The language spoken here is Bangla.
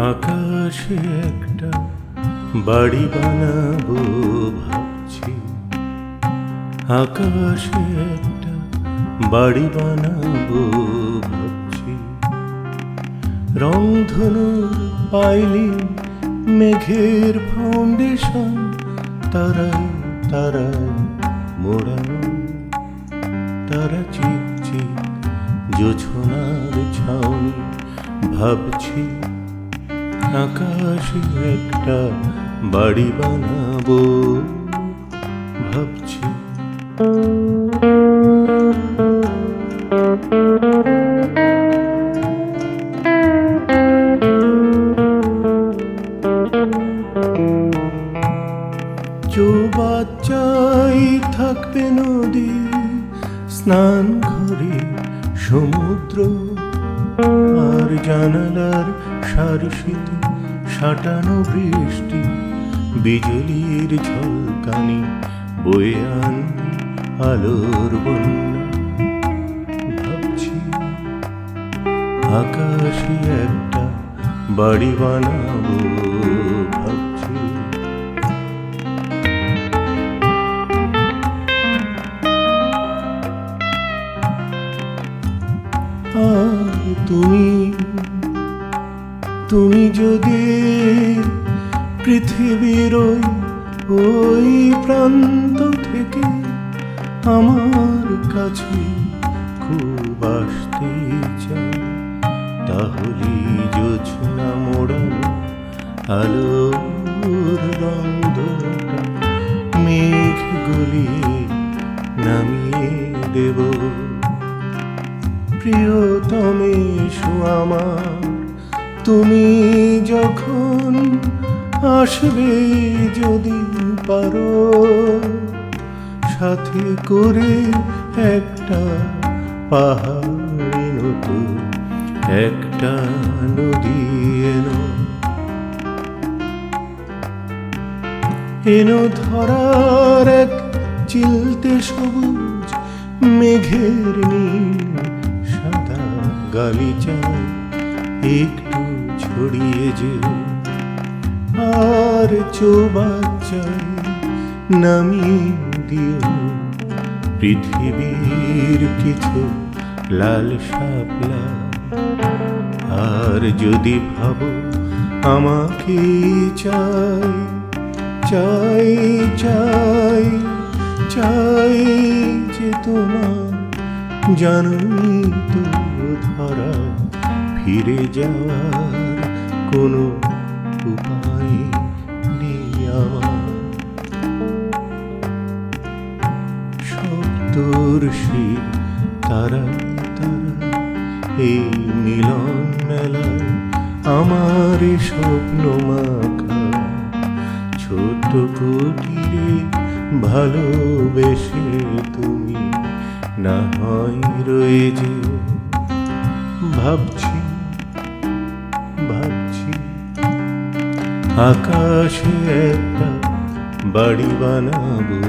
আকাশে একটা বাড়ি বানাবো ভাবছি, আকাশে একটা বাড়ি বানাবো ভাবছি। রংধনুর পাইলি মেঘের ফাউন্ডেশন, তারায় তারায় মোড়ানো, তারা চিকচিক জোছনার ছাউনি। ভাবছি আকাশে একটা বাড়ি বানাবো ভাবছি। চৌবাচ্চায় থাকবে নদী, স্নান ঘরে সমুদ্র, আর জানালার সারসিতে সাঁটানো বৃষ্টি, বিজলির ঝলকানি বয়ে আনবে আলোর বন্যা। ভাবছি আকাশে একটা বাড়ি বানাবো ভাবছি। আর তুমি যদি পৃথিবীর ওই প্রান্ত থেকে আমার কাছে খুব আসতে চাও, তাহলে জোছনা মোড়ানো আলোর রংধনুটা মেঘ গলিয়ে নামিয়ে দেব। প্রিয়তমে এসো আমার, তুমি যখন আসবে যদি পারো, সাথে করে একটা পাহাড়ি নতুন একটা নদী এনো, এনো ধরার এক চিলতে সবুজ মেঘের নীল সাদা গালিচায় একটু ছড়িয়ে যেও। আর চৌবাচ্চায় নামিয়ে দিও পৃথিবীর কিছু লাল শাপলা। আর যদি ভাবো আমাকে চাই চাই চাই চাই যে তোমার, জানোই তো ধরা ফিরে যাওয়ার কোনো উপায় নেই আমার। সপ্তর্ষি তারা তারা এই মিলন মেলায় আমার স্বপ্ন মাখা ছোট কুটিরে ভালোবেসে তুমি না হয় রয়ে যে। ভাবছি ভাবছি আকাশে একটা বাড়ি বানাবো।